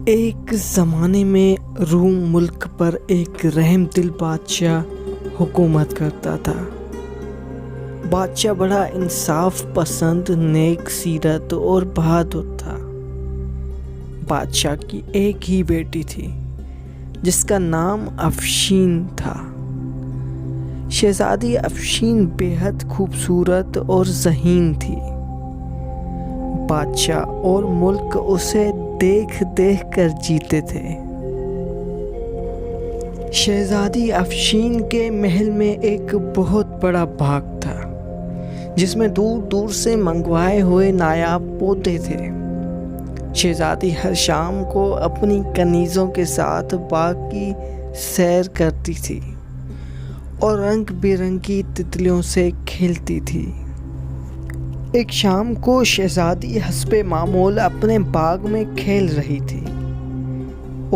एक ज़माने में रूम मुल्क पर एक रहमदिल बादशाह हुकूमत करता था। बादशाह बड़ा इंसाफ पसंद, नेक सीरत और बहादुर था। बादशाह की एक ही बेटी थी जिसका नाम अफशीन था। शहजादी अफशीन बेहद खूबसूरत और ज़हीन थी। बादशाह और मुल्क उसे देख देख कर जीते थे। शहजादी अफशीन के महल में एक बहुत बड़ा बाग था जिसमें दूर दूर से मंगवाए हुए नायाब पौधे थे। शहजादी हर शाम को अपनी कनीज़ों के साथ बाग की सैर करती थी और रंग बिरंगी तितलियों से खेलती थी। एक शाम को शहजादी हस्बे मामूल अपने बाग में खेल रही थी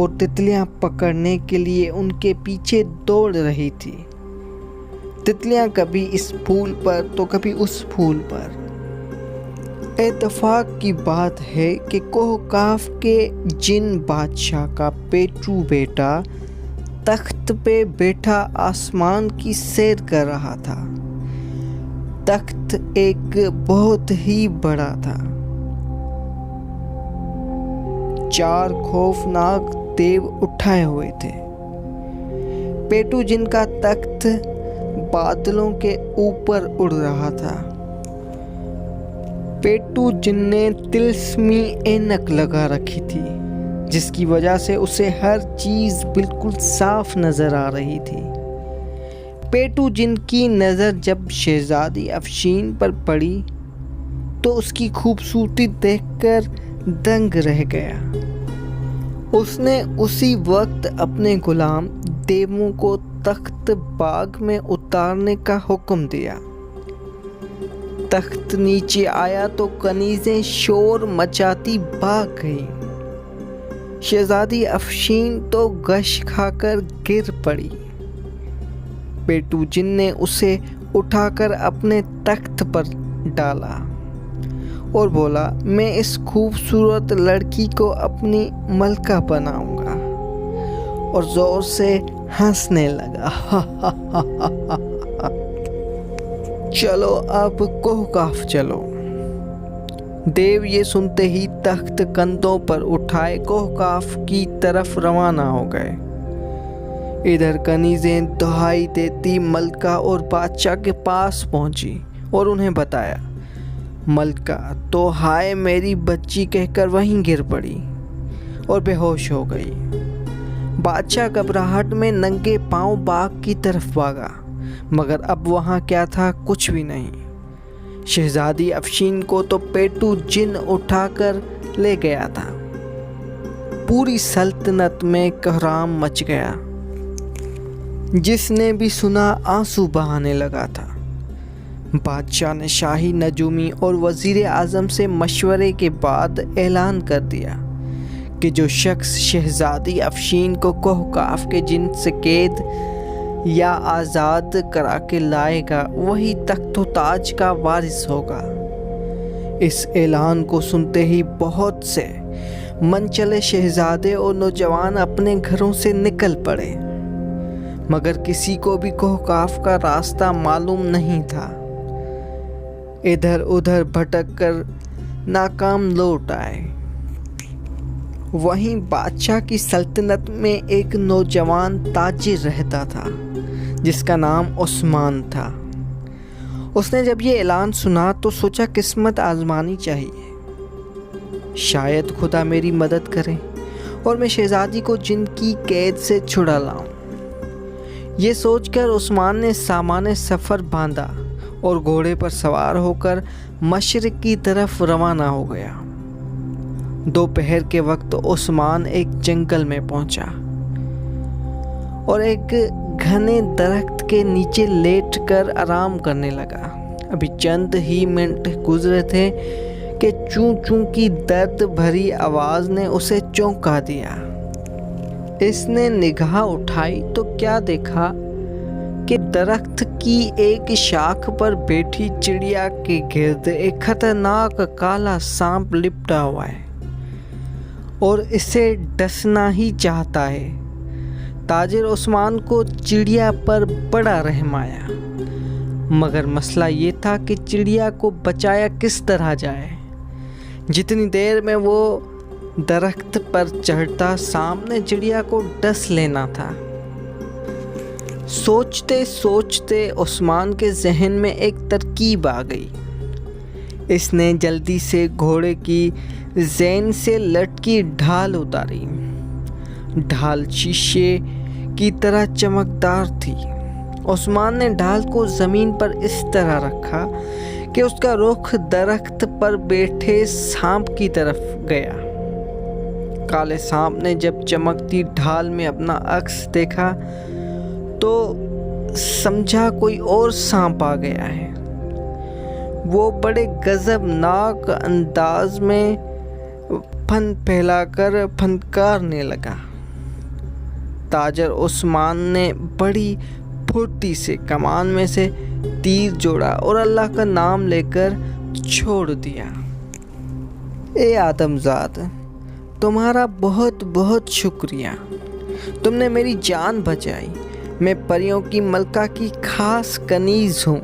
और तितलियां पकड़ने के लिए उनके पीछे दौड़ रही थी। तितलियां कभी इस फूल पर तो कभी उस फूल पर। इत्तेफाक की बात है कि कोहकाफ के जिन बादशाह का पेटू बेटा तख्त पे बैठा आसमान की सैर कर रहा था। तख्त एक बहुत ही बड़ा था। 4 खौफनाक देव उठाए हुए थे। पेटू जिनका तख्त बादलों के ऊपर उड़ रहा था। पेटू जिनने तिलस्मी ऐनक लगा रखी थी जिसकी वजह से उसे हर चीज़ बिल्कुल साफ नज़र आ रही थी। पेटू जिनकी नज़र जब शहजादी अफशीन पर पड़ी तो उसकी खूबसूरती देखकर दंग रह गया। उसने उसी वक्त अपने गुलाम देवों को तख्त बाग में उतारने का हुक्म दिया। तख्त नीचे आया तो कनीज़ें शोर मचाती भाग गईं। शहजादी अफशीन तो गश खाकर गिर पड़ी। पेटू जिन ने उसे उठाकर अपने तख्त पर डाला और बोला, मैं इस खूबसूरत लड़की को अपनी मलका बनाऊंगा, और जोर से हंसने लगा। चलो अब कोहकाफ चलो। देव ये सुनते ही तख्त कंधों पर उठाए कोहकाफ की तरफ रवाना हो गए। इधर कनीज़ें दुहाई देती मलका और बादशाह के पास पहुंची और उन्हें बताया। मलका तो हाय मेरी बच्ची कहकर वहीं गिर पड़ी और बेहोश हो गई। बादशाह घबराहट में नंगे पांव बाग की तरफ भागा, मगर अब वहां क्या था, कुछ भी नहीं। शहजादी अफशीन को तो पेटू जिन उठाकर ले गया था। पूरी सल्तनत में कोहराम मच गया। जिसने भी सुना आंसू बहाने लगा था। बादशाह ने शाही नजूमी और वज़ीर आज़म से मशवरे के बाद ऐलान कर दिया कि जो शख्स शहजादी अफशीन को कोहकाफ के जिन से कैद या आज़ाद करा के लाएगा वही तख्त ताज का वारिस होगा। इस ऐलान को सुनते ही बहुत से मनचले शहजादे और नौजवान अपने घरों से निकल पड़े, मगर किसी को भी कोहकाफ का रास्ता मालूम नहीं था। इधर उधर भटक कर नाकाम लौट आए। वहीं बादशाह की सल्तनत में एक नौजवान ताजिर रहता था जिसका नाम उस्मान था। उसने जब ये ऐलान सुना तो सोचा किस्मत आजमानी चाहिए, शायद खुदा मेरी मदद करे और मैं शहजादी को जिनकी कैद से छुड़ा लाऊं। ये सोचकर उस्मान ने सामाने सफ़र बांधा और घोड़े पर सवार होकर मशरिक़ की तरफ रवाना हो गया। दोपहर के वक्त उस्मान एक जंगल में पहुंचा और एक घने दरख्त के नीचे लेटकर आराम करने लगा। अभी चंद ही मिनट गुजरे थे कि चूं चूं की दर्द भरी आवाज़ ने उसे चौंका दिया। इसने निगाह उठाई तो क्या देखा कि दरख्त की एक शाख पर बैठी चिड़िया के गिर्द एक खतरनाक काला सांप लिपटा हुआ है और इसे डसना ही चाहता है। ताजिर उस्मान को चिड़िया पर बड़ा रहम आया, मगर मसला ये था कि चिड़िया को बचाया किस तरह जाए। जितनी देर में वो दरख्त पर चढ़ता, सामने चिड़िया को डस लेना था। सोचते सोचते उस्मान के जहन में एक तरकीब आ गई। इसने जल्दी से घोड़े की ज़ैन से लटकी ढाल उतारी। ढाल शीशे की तरह चमकदार थी। उस्मान ने ढाल को ज़मीन पर इस तरह रखा कि उसका रुख दरख्त पर बैठे सांप की तरफ गया। काले सांप ने जब चमकती ढाल में अपना अक्स देखा तो समझा कोई और सांप आ गया है। वो बड़े गजबनाक अंदाज में फन फैलाकर फनकारने लगा। ताजिर उस्मान ने बड़ी फुर्ती से कमान में से तीर जोड़ा और अल्लाह का नाम लेकर छोड़ दिया। ए आदमजाद, तुम्हारा बहुत बहुत शुक्रिया। तुमने मेरी जान बचाई। मैं परियों की मलका की खास कनीज़ हूँ।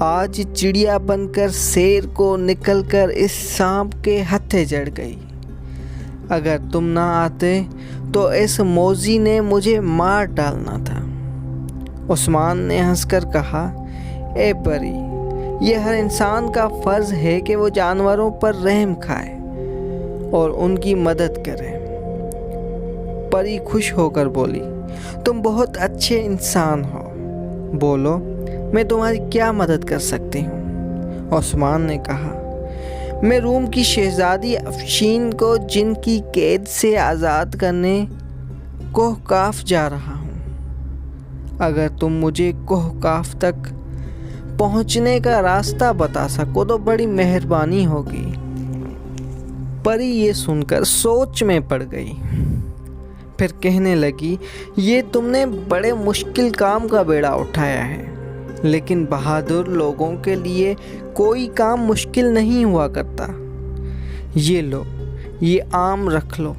आज चिड़िया बनकर शेर को निकलकर इस सांप के हत्थे जड़ गई। अगर तुम ना आते तो इस मौजी ने मुझे मार डालना था। उस्मान ने हंसकर कहा, ए परी, यह हर इंसान का फ़र्ज़ है कि वो जानवरों पर रहम खाए और उनकी मदद करे। परी खुश होकर बोली, तुम बहुत अच्छे इंसान हो। बोलो, मैं तुम्हारी क्या मदद कर सकती हूँ? उस्मान ने कहा, मैं रूम की शहज़ादी अफशीन को जिनकी कैद से आज़ाद करने कोहकाफ जा रहा हूँ। अगर तुम मुझे कोहकाफ तक पहुँचने का रास्ता बता सको तो बड़ी मेहरबानी होगी। परी ये सुनकर सोच में पड़ गई। फिर कहने लगी, ये तुमने बड़े मुश्किल काम का बेड़ा उठाया है, लेकिन बहादुर लोगों के लिए कोई काम मुश्किल नहीं हुआ करता। ये लो, ये आम रख लो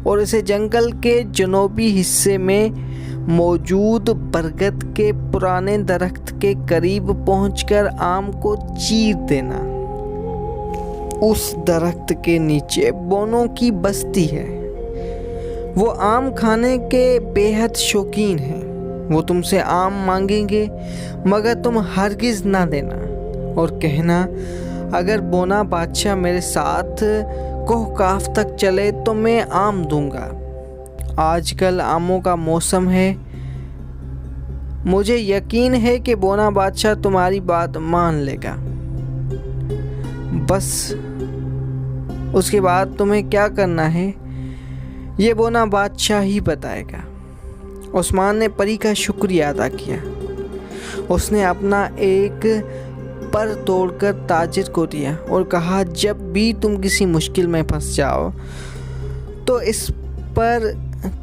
और इसे जंगल के जनूबी हिस्से में मौजूद बरगद के पुराने दरख्त के करीब पहुंचकर आम को चीर देना। उस दरख्त के नीचे बोनों की बस्ती है। वो आम खाने के बेहद शौकीन हैं। वो तुमसे आम मांगेंगे, मगर तुम हरगिज़ ना देना और कहना, अगर बोना बादशाह मेरे साथ कोहकाफ तक चले तो मैं आम दूंगा। आजकल आमों का मौसम है। मुझे यकीन है कि बोना बादशाह तुम्हारी बात मान लेगा। बस उसके बाद तुम्हें क्या करना है ये बोना बादशाह ही बताएगा। उस्मान ने परी का शुक्रिया अदा किया। उसने अपना एक पर तोड़कर ताजिर को दिया और कहा, जब भी तुम किसी मुश्किल में फंस जाओ तो इस पर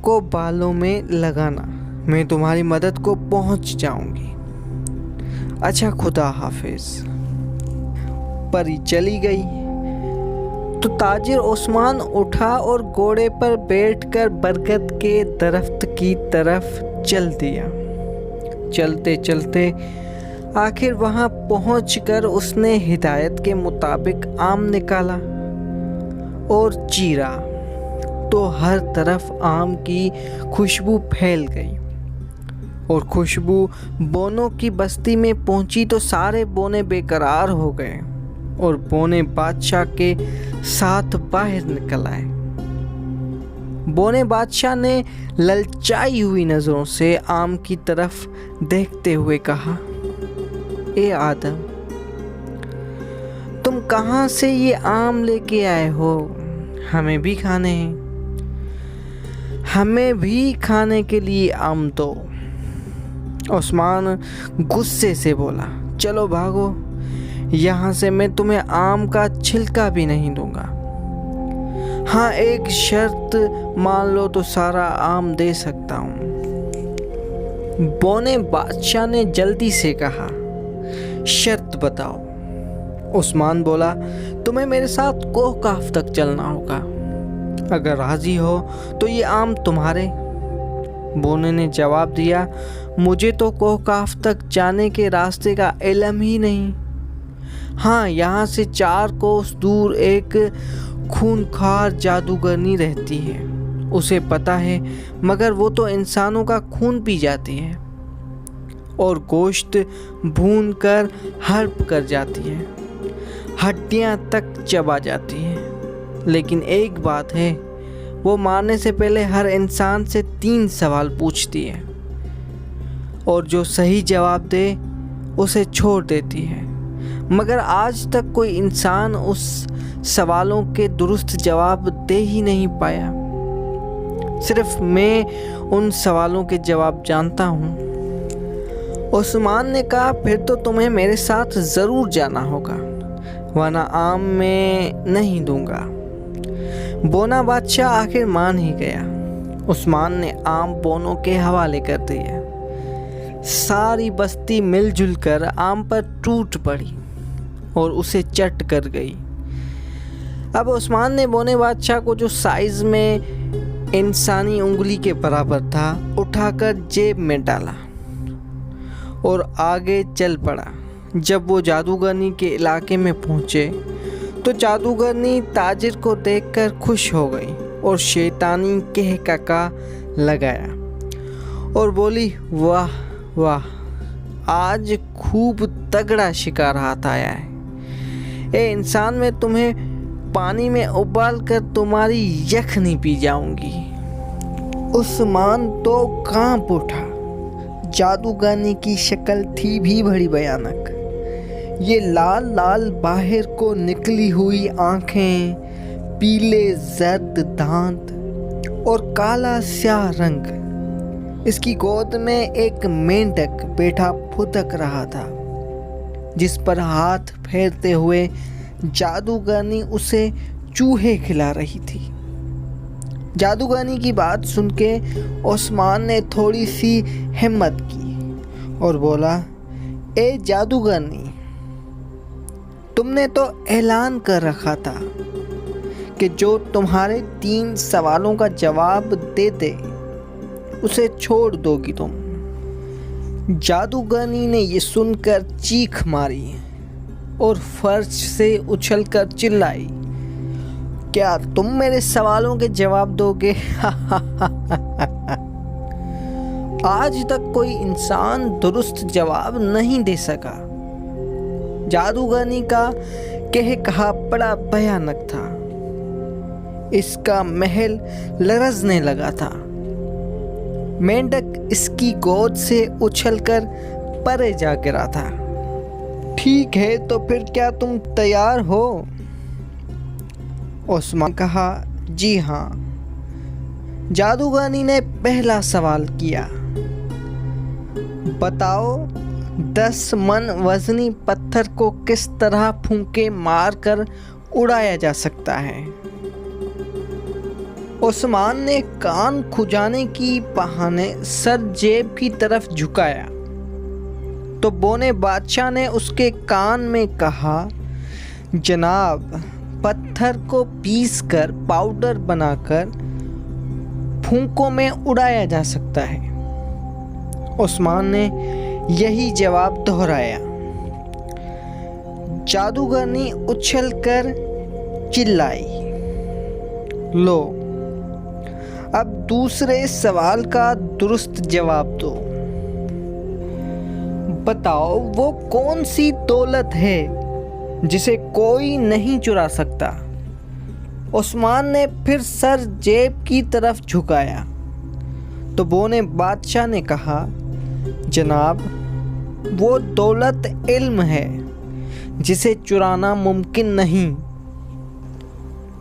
को बालों में लगाना, मैं तुम्हारी मदद को पहुंच जाऊंगी। अच्छा, खुदा हाफिज। परी चली गई तो ताजिर उस्मान उठा और घोड़े पर बैठकर बरगद के दरख्त की तरफ चल दिया। चलते चलते आखिर वहां पहुंचकर उसने हिदायत के मुताबिक आम निकाला और चीरा तो हर तरफ आम की खुशबू फैल गई और खुशबू बोनों की बस्ती में पहुंची तो सारे बोने बेकरार हो गए और बोने बादशाह के साथ बाहर निकल आए। बोने बादशाह ने ललचाई हुई नज़रों से आम की तरफ देखते हुए कहा, ए आदम, तुम कहाँ से ये आम लेके आए हो? हमें भी खाने हैं। हमें भी खाने के लिए आम दो। उस्मान गुस्से से बोला, चलो भागो यहाँ से, मैं तुम्हें आम का छिलका भी नहीं दूंगा। हाँ, एक शर्त मान लो तो सारा आम दे सकता हूँ। बोने बादशाह ने जल्दी से कहा, शर्त बताओ। उस्मान बोला, तुम्हें मेरे साथ कोहकाफ तक चलना होगा। अगर राजी हो तो ये आम तुम्हारे। बोने ने जवाब दिया, मुझे तो कोहकाफ तक जाने के रास्ते का इल्म ही नहीं। हाँ, यहाँ से 4 कोस दूर एक खूनखार जादूगरनी रहती है, उसे पता है, मगर वो तो इंसानों का खून पी जाती है और गोश्त भून कर हड़प कर जाती है, हड्डियाँ तक चबा जाती है। लेकिन एक बात है, वो मारने से पहले हर इंसान से 3 सवाल पूछती है और जो सही जवाब दे उसे छोड़ देती है। मगर आज तक कोई इंसान उस सवालों के दुरुस्त जवाब दे ही नहीं पाया। सिर्फ मैं उन सवालों के जवाब जानता हूँ। उस्मान ने कहा, फिर तो तुम्हें मेरे साथ ज़रूर जाना होगा, वरना आम मैं नहीं दूंगा। बोना बादशाह आखिर मान ही गया। उस्मान ने आम बोनों के हवाले कर दिया। सारी बस्ती मिलजुल कर आम पर टूट पड़ी और उसे चट कर गई। अब उस्मान ने बोने बादशाह को, जो साइज में इंसानी उंगली के बराबर था, उठाकर जेब में डाला और आगे चल पड़ा। जब वो जादूगरनी के इलाके में पहुँचे तो जादूगरनी ताजिर को देखकर खुश हो गई और शैतानी कहकहा लगाया और बोली, वाह वाह, आज खूब तगड़ा शिकार हाथ आया है। ए इंसान, मैं तुम्हें पानी में उबाल कर तुम्हारी यखनी पी जाऊंगी। उस्मान तो कांप उठा। जादूगरनी की शक्ल थी भी बड़ी भयानक। ये लाल लाल बाहर को निकली हुई आंखें, पीले जर्द दांत और काला स्याह रंग। इसकी गोद में एक मेंढक बैठा फुदक रहा था, जिस पर हाथ फेरते हुए जादूगरनी उसे चूहे खिला रही थी। जादूगरनी की बात सुन के उस्मान ने थोड़ी सी हिम्मत की और बोला, ए जादूगरनी, तुमने तो ऐलान कर रखा था कि जो तुम्हारे 3 सवालों का जवाब दे दे उसे छोड़ दोगी तुम। जादूगरनी ने ये सुनकर चीख मारी और फर्श से उछलकर चिल्लाई, क्या तुम मेरे सवालों के जवाब दोगे? आज तक कोई इंसान दुरुस्त जवाब नहीं दे सका। जादूगरनी का कहकहा बड़ा भयानक था। इसका महल लरजने लगा था। मेंढक इसकी गोद से उछलकर परे जा गिरा था। ठीक है, तो फिर क्या तुम तैयार हो? उस्मान कहा, जी हाँ। जादूगरनी ने पहला सवाल किया, बताओ 10 मन वजनी पत्थर को किस तरह फूंके मारकर उड़ाया जा सकता है? उस्मान ने कान खुजाने की बहाने सर जेब की तरफ झुकाया तो बोने बादशाह ने उसके कान में कहा, जनाब, पत्थर को पीसकर पाउडर बनाकर फूंकों में उड़ाया जा सकता है। उस्मान ने यही जवाब दोहराया। जादूगरनी उछलकर चिल्लाई, लो, अब दूसरे सवाल का दुरुस्त जवाब दो। बताओ वो कौन सी दौलत है जिसे कोई नहीं चुरा सकता? उस्मान ने फिर सर जेब की तरफ झुकाया तो बोने बादशाह ने कहा, जनाब, वो दौलत इल्म है जिसे चुराना मुमकिन नहीं।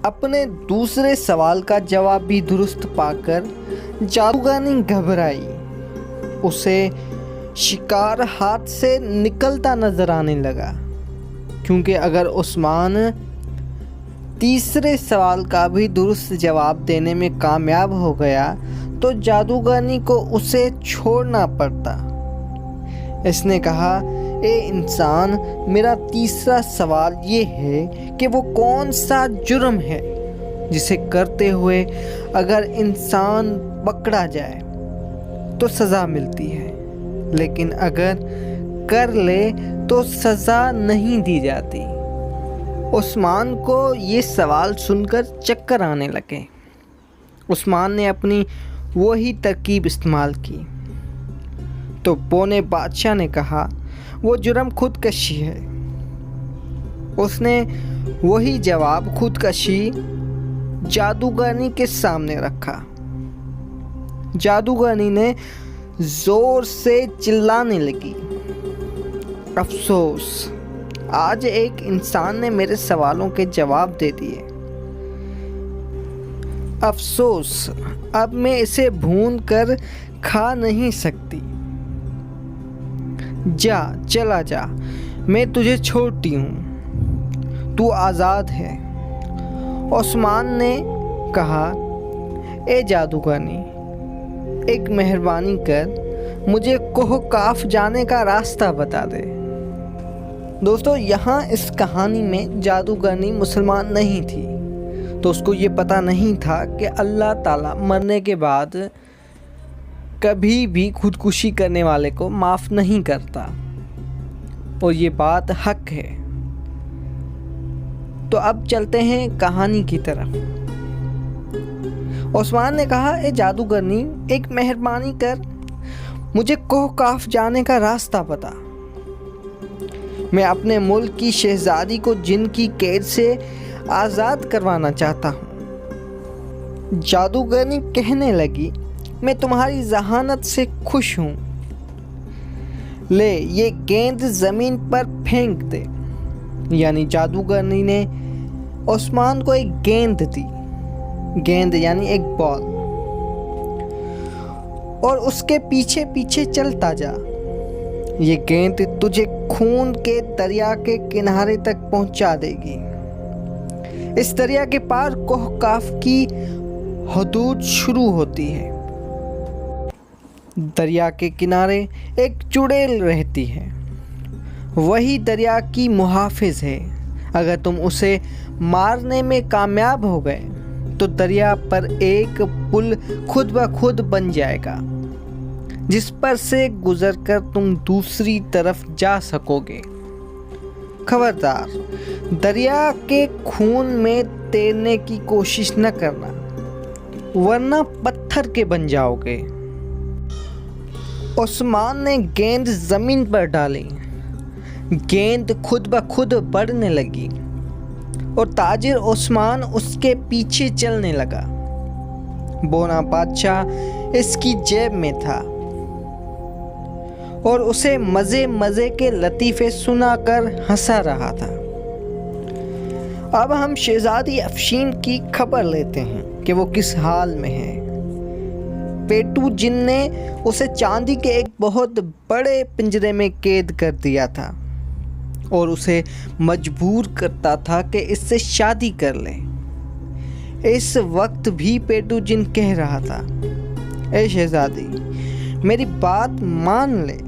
अपने दूसरे सवाल का जवाब भी दुरुस्त पाकर जादूगरनी घबराई। उसे शिकार हाथ से निकलता नजर आने लगा, क्योंकि अगर उस्मान तीसरे सवाल का भी दुरुस्त जवाब देने में कामयाब हो गया तो जादूगरनी को उसे छोड़ना पड़ता। इसने कहा, ए इंसान, मेरा तीसरा सवाल ये है कि वो कौन सा जुर्म है जिसे करते हुए अगर इंसान पकड़ा जाए तो सज़ा मिलती है, लेकिन अगर कर ले तो सज़ा नहीं दी जाती। उस्मान को ये सवाल सुनकर चक्कर आने लगे। उस्मान ने अपनी वही तरकीब इस्तेमाल की। तो बोने बादशाह ने कहा, वो जुर्म खुदकशी है। उसने वही जवाब खुदकशी जादूगरनी के सामने रखा। जादूगरनी ने ज़ोर से चिल्लाने लगी, अफसोस, आज एक इंसान ने मेरे सवालों के जवाब दे दिए। अफसोस, अब मैं इसे भून कर खा नहीं सकती। जा, चला जा, मैं तुझे छोड़ती हूँ, तू आज़ाद है। उस्मान ने कहा, ए जादूगरनी, एक मेहरबानी कर मुझे कोह काफ जाने का रास्ता बता दे। दोस्तों, यहाँ इस कहानी में जादूगरनी मुसलमान नहीं थी, तो उसको ये पता नहीं था कि अल्लाह ताला मरने के बाद कभी भी खुदकुशी करने वाले को माफ़ नहीं करता, और ये बात हक है। तो अब चलते हैं कहानी की तरफ। उस्मान ने कहा, ए जादूगरनी, एक मेहरबानी कर मुझे कोह काफ जाने का रास्ता बता। मैं अपने मुल्क की शहजादी को जिन की कैद से आज़ाद करवाना चाहता हूँ। जादूगरनी कहने लगी, मैं तुम्हारी जहानत से खुश हूँ। ले, ये गेंद ज़मीन पर फेंक दे। यानी जादूगरनी ने उस्मान को एक गेंद दी। गेंद यानी एक बॉल। और उसके पीछे पीछे चलता जा। ये गेंद तुझे खून के दरिया के किनारे तक पहुंचा देगी। इस दरिया के पार कोह काफ की हदूद शुरू होती है। दरिया के किनारे एक चुड़ैल रहती है, वही दरिया की मुहाफिज है। अगर तुम उसे मारने में कामयाब हो गए तो दरिया पर एक पुल खुद ब खुद बन जाएगा, जिस पर से गुजरकर तुम दूसरी तरफ जा सकोगे। खबरदार, दरिया के खून में तैरने की कोशिश न करना, वरना पत्थर के बन जाओगे। उस्मान ने गेंद ज़मीन पर डाली। गेंद खुद ब खुद बढ़ने लगी और ताजिर उस्मान उसके पीछे चलने लगा। बोना बादशाह इसकी जेब में था और उसे मज़े मज़े के लतीफ़े सुनाकर हंसा रहा था। अब हम शहज़ादी अफशीन की खबर लेते हैं कि वो किस हाल में है। पेटू जिन ने उसे चांदी के एक बहुत बड़े पिंजरे में कैद कर दिया था और उसे मजबूर करता था कि इससे शादी कर ले। इस वक्त भी पेटू जिन कह रहा था, ए शहज़ादी, मेरी बात मान ले,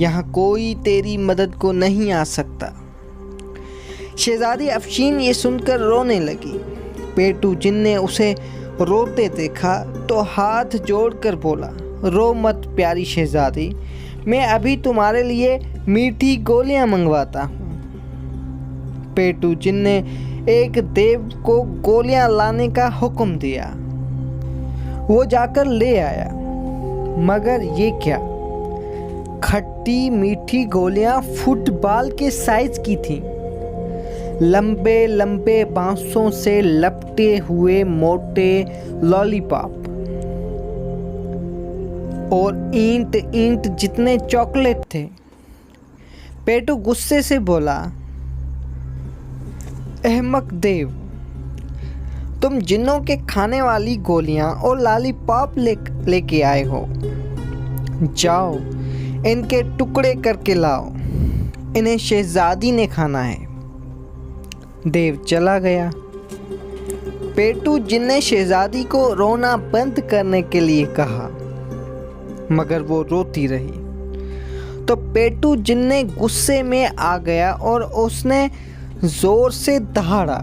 यहाँ कोई तेरी मदद को नहीं आ सकता। शहज़ादी अफशीन ये सुनकर रोने लगी। पेटू जिन ने उसे रोते देखा तो हाथ जोड़कर बोला, रो मत प्यारी शहज़ादी, मैं अभी तुम्हारे लिए मीठी गोलियां मंगवाता हूँ। पेटू जिन ने एक देव को गोलियां लाने का हुक्म दिया। वो जाकर ले आया, मगर ये क्या, खट्टी मीठी गोलियां फुटबॉल के साइज की थीं। लंबे लंबे बांसों से लपटे हुए मोटे लॉलीपॉप और ईंट ईंट जितने चॉकलेट थे। पेटू गुस्से से बोला, अहमक देव, तुम जिन्नों के खाने वाली गोलियां और लॉलीपॉप लेके आए हो। जाओ, इनके टुकड़े करके लाओ, इन्हें शहजादी ने खाना है। देव चला गया। पेटू जिन ने शहजादी को रोना बंद करने के लिए कहा, मगर वो रोती रही। तो पेटू जिन्ने गुस्से में आ गया और उसने जोर से दहाड़ा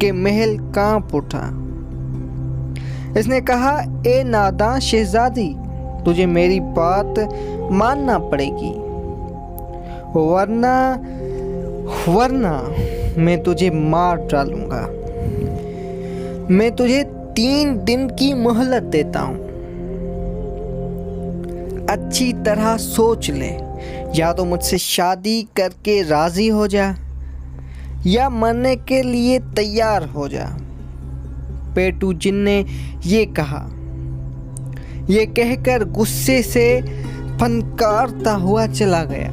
कि महल कांप उठा। इसने कहा, ए नादान शहजादी, तुझे मेरी बात मानना पड़ेगी, वरना मैं तुझे मार डालूंगा। मैं तुझे 3 दिन की मोहलत देता हूं। अच्छी तरह सोच ले, या तो मुझसे शादी करके राजी हो जा या मरने के लिए तैयार हो जा। पेटू जिन ने ये कहा। ये कहकर गुस्से से फनकारता हुआ चला गया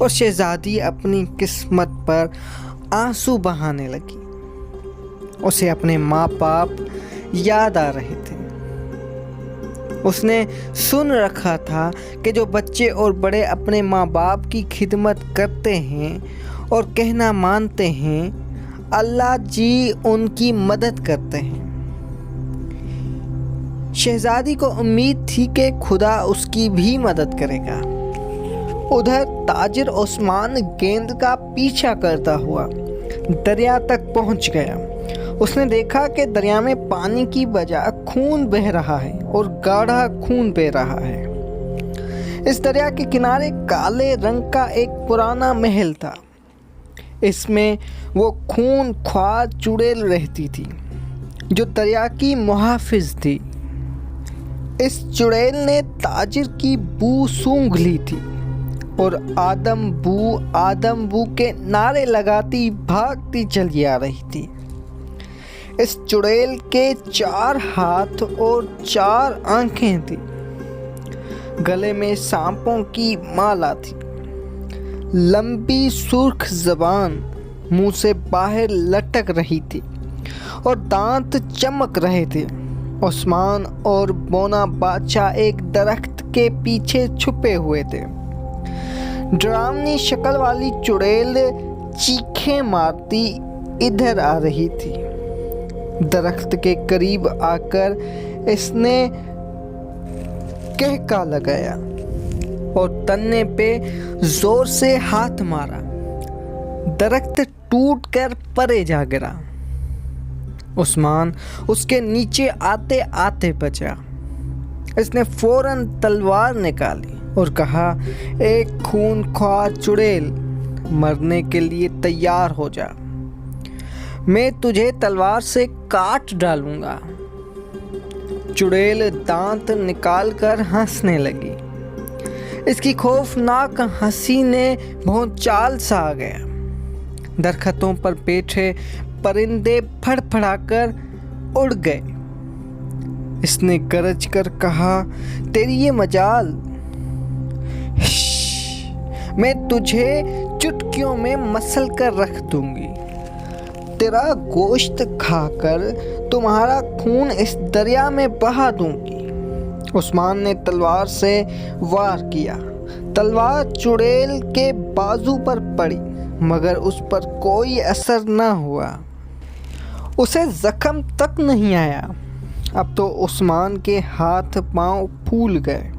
और शहजादी अपनी किस्मत पर आंसू बहाने लगी। उसे अपने माँ बाप याद आ रहे थे। उसने सुन रखा था कि जो बच्चे और बड़े अपने माँ बाप की खिदमत करते हैं और कहना मानते हैं, अल्लाह जी उनकी मदद करते हैं। शहजादी को उम्मीद थी कि खुदा उसकी भी मदद करेगा। उधर ताजिर उस्मान गेंद का पीछा करता हुआ दरिया तक पहुंच गया। उसने देखा कि दरिया में पानी की बजाय खून बह रहा है और गाढ़ा खून बह रहा है। इस दरिया के किनारे काले रंग का एक पुराना महल था। इसमें वो खून ख्वार चुड़ैल रहती थी जो दरिया की मुहाफिज थी। इस चुड़ैल ने ताजिर की बू सूंघ ली थी और आदम बू के नारे लगाती भागती चली आ रही थी। इस चुड़ैल के 4 हाथ और 4 आंखें थी। गले में सांपों की माला थी। लंबी सुर्ख जबान मुंह से बाहर लटक रही थी और दांत चमक रहे थे। उस्मान और बोना बादशाह एक दरख्त के पीछे छुपे हुए थे। डरावनी शक्ल वाली चुड़ैल चीखें मारती इधर आ रही थी। दरख्त के करीब आकर इसने कहका लगाया और तन्ने पे जोर से हाथ मारा। दरख्त टूटकर परे जा गिरा। उस्मान उसके नीचे आते आते बचा। इसने फौरन तलवार निकाली और कहा, एक खूनख्वार चुड़ैल, मरने के लिए तैयार हो जा। मैं तुझे तलवार से काट डालूंगा। चुड़ैल दांत निकालकर हंसने लगी। इसकी खौफनाक हंसी ने भौचाल सा आ गया। दरख्तों पर बैठे परिंदे फड़फड़ाकर उड़ गए। इसने गरज कर कहा, तेरी ये मजाल, मैं तुझे चुटकियों में मसल कर रख दूंगी। तेरा गोश्त खाकर तुम्हारा खून इस दरिया में बहा दूंगी। उस्मान ने तलवार से वार किया। तलवार चुड़ैल के बाजू पर पड़ी मगर उस पर कोई असर न हुआ। उसे जख्म तक नहीं आया। अब तो उस्मान के हाथ पांव फूल गए।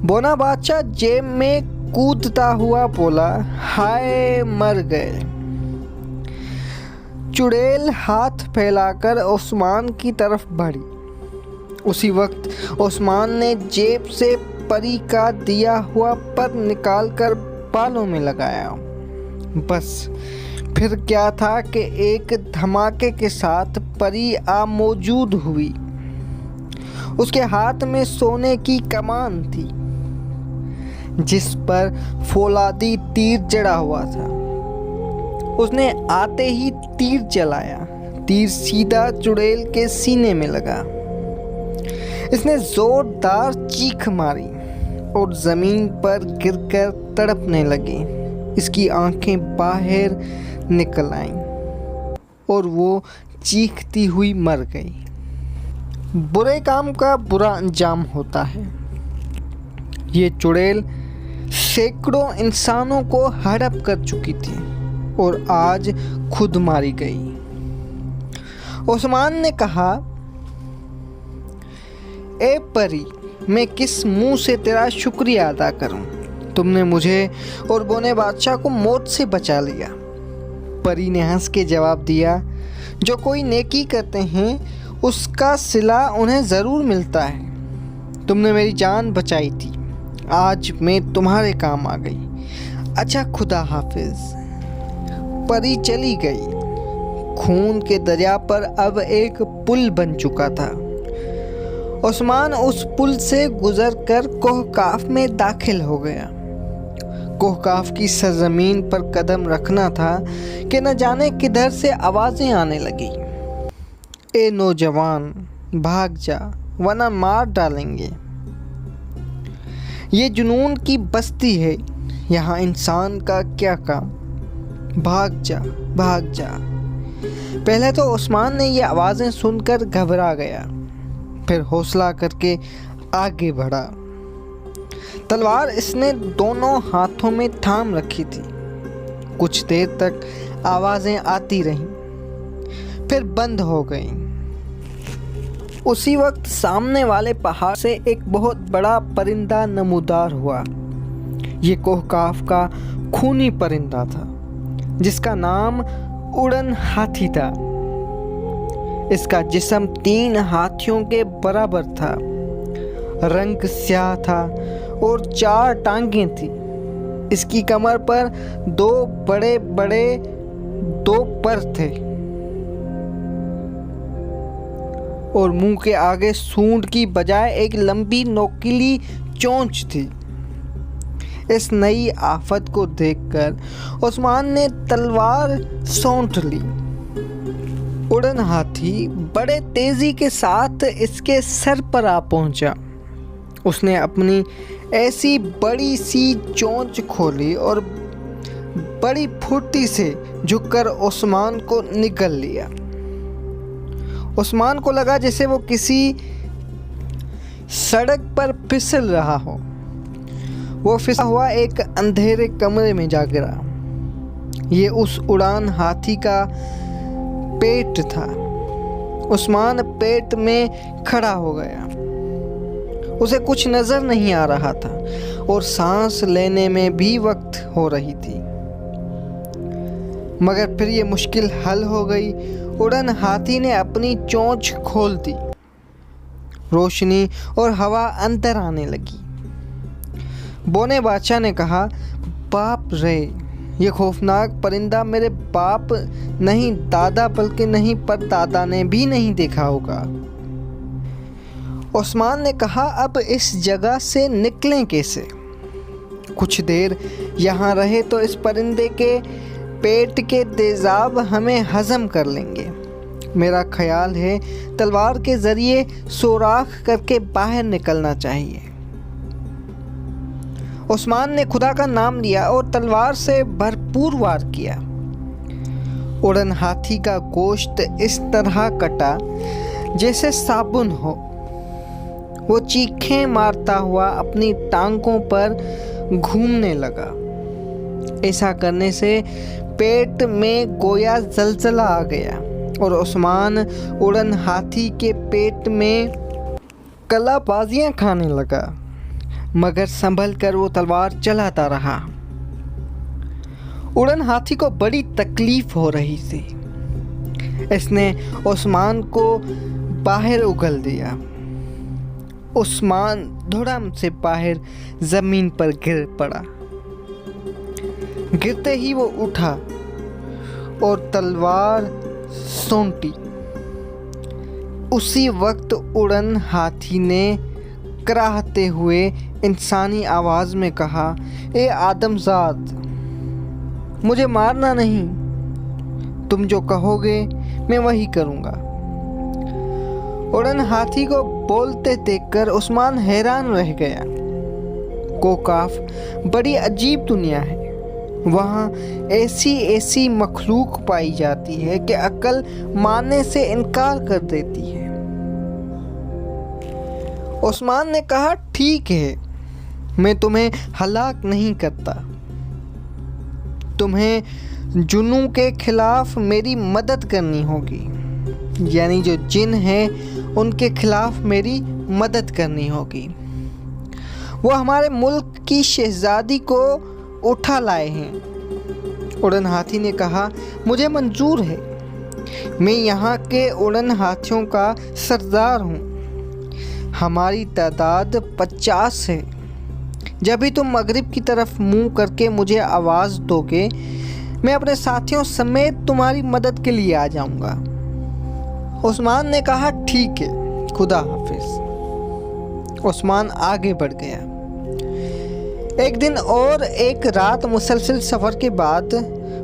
बोना बादशाह जेब में कूदता हुआ बोला, हाय मर गए। चुड़ैल हाथ फैलाकर उस्मान की तरफ बढ़ी। उसी वक्त उस्मान ने जेब से परी का दिया हुआ पर निकालकर बालों में लगाया। बस फिर क्या था कि एक धमाके के साथ परी आ मौजूद हुई। उसके हाथ में सोने की कमान थी जिस पर फौलादी तीर जड़ा हुआ था। उसने आते ही तीर चलाया। तीर सीधा चुड़ैल के सीने में लगा। इसने जोरदार चीख मारी और जमीन पर गिरकर तड़पने लगी। इसकी आंखें बाहर निकल आईं और वो चीखती हुई मर गई। बुरे काम का बुरा अंजाम होता है। ये चुड़ैल सैकड़ों इंसानों को हड़प कर चुकी थी और आज खुद मारी गई। उस्मान ने कहा, ए परी, मैं किस मुंह से तेरा शुक्रिया अदा करूं? तुमने मुझे और बोने बादशाह को मौत से बचा लिया। परी ने हंस के जवाब दिया, जो कोई नेकी करते हैं उसका सिला उन्हें ज़रूर मिलता है। तुमने मेरी जान बचाई थी, आज मैं तुम्हारे काम आ गई। अच्छा, खुदा हाफिज। परी चली गई। खून के दरिया पर अब एक पुल बन चुका था। उस्मान उस पुल से गुजरकर कोहकाफ में दाखिल हो गया। कोहकाफ की सरजमीन पर कदम रखना था कि न जाने किधर से आवाज़ें आने लगी। ए नौजवान, भाग जा वरना मार डालेंगे। ये जुनून की बस्ती है, यहाँ इंसान का क्या काम। भाग जा, भाग जा। पहले तो उस्मान ने ये आवाज़ें सुनकर घबरा गया, फिर हौसला करके आगे बढ़ा। तलवार इसने दोनों हाथों में थाम रखी थी। कुछ देर तक आवाज़ें आती रहीं, फिर बंद हो गईं। उसी वक्त सामने वाले पहाड़ से एक बहुत बड़ा परिंदा नमूदार हुआ। ये कोहकाफ का खूनी परिंदा था, जिसका नाम उड़न हाथी था। इसका जिस्म 3 हाथियों के बराबर था। रंग स्याह था और 4 टांगें थी। इसकी कमर पर 2 बड़े बड़े 2 पर थे और मुंह के आगे सूंड की बजाय एक लंबी नोकीली चोंच थी। इस नई आफत को देखकर उस्मान ने तलवार सौंठ ली। उड़न हाथी बड़े तेजी के साथ इसके सर पर आ पहुंचा। उसने अपनी ऐसी बड़ी सी चोंच खोली और बड़ी फुर्ती से झुककर उस्मान को निगल लिया। उस्मान को लगा जैसे वो किसी सड़क पर फिसल रहा हो। वो फिसा हुआ एक अंधेरे कमरे में जा गिरा। ये उस उड़ान हाथी का पेट था। उस्मान पेट में खड़ा हो गया। उसे कुछ नज़र नहीं आ रहा था और सांस लेने में भी वक्त हो रही थी। मगर फिर ये मुश्किल हल हो गई। उड़न हाथी ने अपनी चोंच खोल दी। रोशनी और हवा अंदर आने लगी। बोने बादशाह ने कहा, बाप रे, ये खौफनाक परिंदा मेरे बाप नहीं दादा बल्कि नहीं पर दादा ने भी नहीं देखा होगा। उस्मान ने कहा, अब इस जगह से निकलें कैसे? कुछ देर यहाँ रहे तो इस परिंदे के पेट के तेजाब हमें हजम कर लेंगे। मेरा ख्याल है तलवार के ज़रिए सुराख करके बाहर निकलना चाहिए। उस्मान ने खुदा का नाम लिया और तलवार से भरपूर वार किया। उड़न हाथी का गोश्त इस तरह कटा जैसे साबुन हो। वो चीखें मारता हुआ अपनी टांगों पर घूमने लगा। ऐसा करने से पेट में गोया जलजला आ गया और उस्मान उड़न हाथी के पेट में कलाबाजियाँ खाने लगा, मगर संभल कर वो तलवार चलाता रहा। उड़न हाथी को बड़ी तकलीफ हो रही थी। इसने उस्मान को बाहर उगल दिया। उस्मान धड़म से बाहर ज़मीन पर गिर पड़ा। गिरते ही वो उठा और तलवार सौंटी। उसी वक्त उड़न हाथी ने कराहते हुए इंसानी आवाज़ में कहा, ए आदमजाद, मुझे मारना नहीं। तुम जो कहोगे मैं वही करूँगा। उड़न हाथी को बोलते देखकर उस्मान हैरान रह गया। कोहकाफ बड़ी अजीब दुनिया है। वहाँ ऐसी मखलूक पाई जाती है कि अक्ल मानने से इनकार कर देती है। उस्मान ने कहा, ठीक है, मैं तुम्हें हलाक नहीं करता। तुम्हें जुनू के खिलाफ मेरी मदद करनी होगी, यानी जो जिन है उनके खिलाफ मेरी मदद करनी होगी। वो हमारे मुल्क की शहजादी को उठा लाए हैं। उड़न हाथी ने कहा, मुझे मंजूर है, मैं यहाँ के उड़न हाथियों का सरदार हूँ। हमारी तादाद 50 है। जब भी तुम मगरिब की तरफ मुंह करके मुझे आवाज़ दोगे, मैं अपने साथियों समेत तुम्हारी मदद के लिए आ जाऊंगा। उस्मान ने कहा, ठीक है, खुदा हाफिज। उस्मान आगे बढ़ गया। एक दिन और एक रात मुसलसल सफ़र के बाद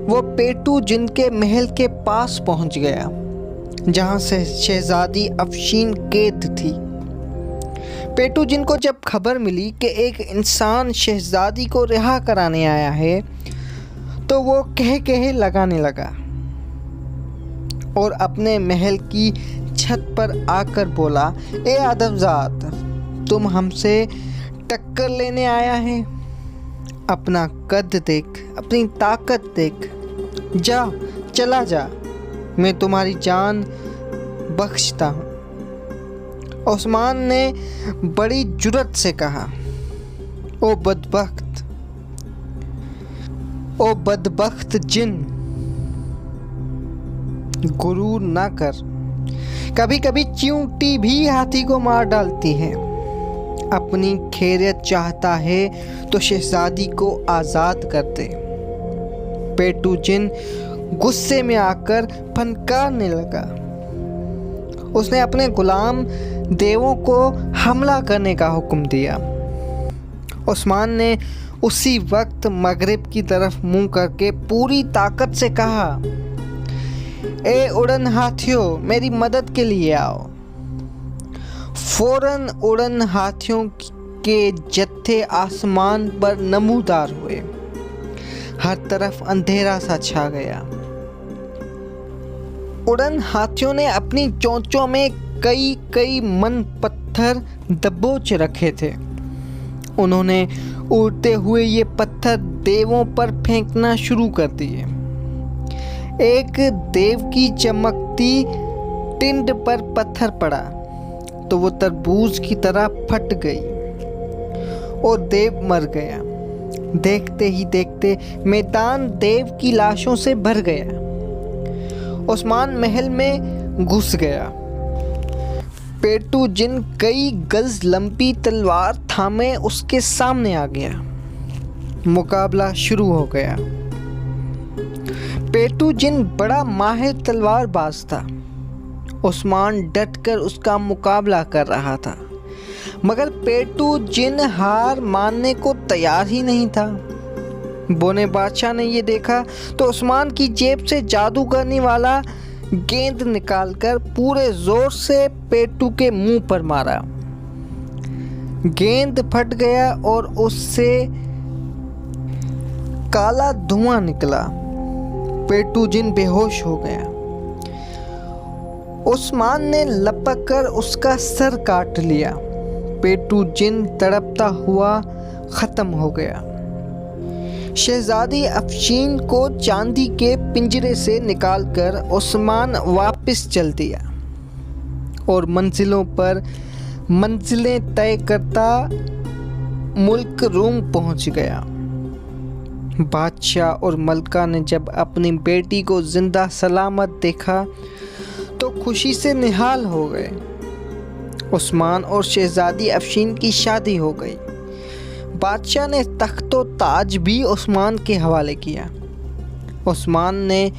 वो पेटू जिन के महल के पास पहुंच गया, जहां से शहजादी अफशीन कैद थी। पेटू जिन को जब खबर मिली कि एक इंसान शहजादी को रिहा कराने आया है, तो वो कह लगाने लगा और अपने महल की छत पर आकर बोला, ए आदमजात, तुम हमसे टक्कर लेने आया है? अपना कद देख, अपनी ताकत देख, जा, चला जा, मैं तुम्हारी जान बख्शता हूँ। उस्मान ने बड़ी जुर्रत से कहा, ओ बदबख्त जिन, गुरूर ना कर। कभी कभी चींटी भी हाथी को मार डालती है। अपनी खैरियत चाहता है तो शहजादी को आज़ाद कर दे। पेटू जिन गुस्से में आकर फनकारने लगा। उसने अपने गुलाम देवों को हमला करने का हुक्म दिया। उस्मान ने उसी वक्त मगरिब की तरफ मुंह करके पूरी ताकत से कहा, ए उड़न हाथियों, मेरी मदद के लिए आओ। फौरन उड़न हाथियों के जत्थे आसमान पर नमूदार हुए। हर तरफ अंधेरा सा छा गया। उड़न हाथियों ने अपनी चोंचों में कई मन पत्थर दबोच रखे थे। उन्होंने उड़ते हुए ये पत्थर देवों पर फेंकना शुरू कर दिए। एक देव की चमकती टिंड पर पत्थर पड़ा तो वो तरबूज की तरह फट गई और देव मर गया। देखते ही देखते मैदान देव की लाशों से भर गया। उस्मान महल में घुस गया। पेटू जिन कई गज लंबी तलवार थामे उसके सामने आ गया। मुकाबला शुरू हो गया। पेटू जिन बड़ा माहिर तलवारबाज था। उस्मान डटकर उसका मुकाबला कर रहा था, मगर पेटू जिन हार मानने को तैयार ही नहीं था। बोने बादशाह ने ये देखा तो उस्मान की जेब से जादू करने वाला गेंद निकालकर पूरे जोर से पेटू के मुंह पर मारा। गेंद फट गया और उससे काला धुआं निकला। पेटू जिन बेहोश हो गया। उस्मान ने लपक कर उसका सर काट लिया। पेटू जिन तड़पता हुआ खत्म हो गया। शहजादी अफशीन को चांदी के पिंजरे से निकालकर उस्मान वापस चल दिया और मंजिलों पर मंजिलें तय करता मुल्क रूम पहुंच गया। बादशाह और मलका ने जब अपनी बेटी को जिंदा सलामत देखा तो खुशी से निहाल हो गए। उस्मान और शहजादी अफशीन की शादी हो गई। बादशाह ने तख्तो ताज भी उस्मान के हवाले किया। उस्मान ने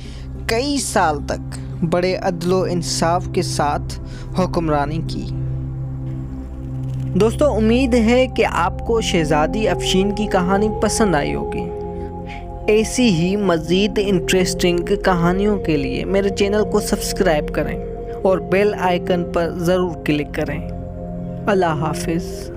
कई साल तक बड़े अदलो इंसाफ के साथ हुक्मरानी की। दोस्तों, उम्मीद है कि आपको शहजादी अफशीन की कहानी पसंद आई होगी। ऐसी ही मज़ीद इंटरेस्टिंग कहानियों के लिए मेरे चैनल को सब्सक्राइब करें और बेल आइकन पर ज़रूर क्लिक करें। अल्लाह हाफिज़।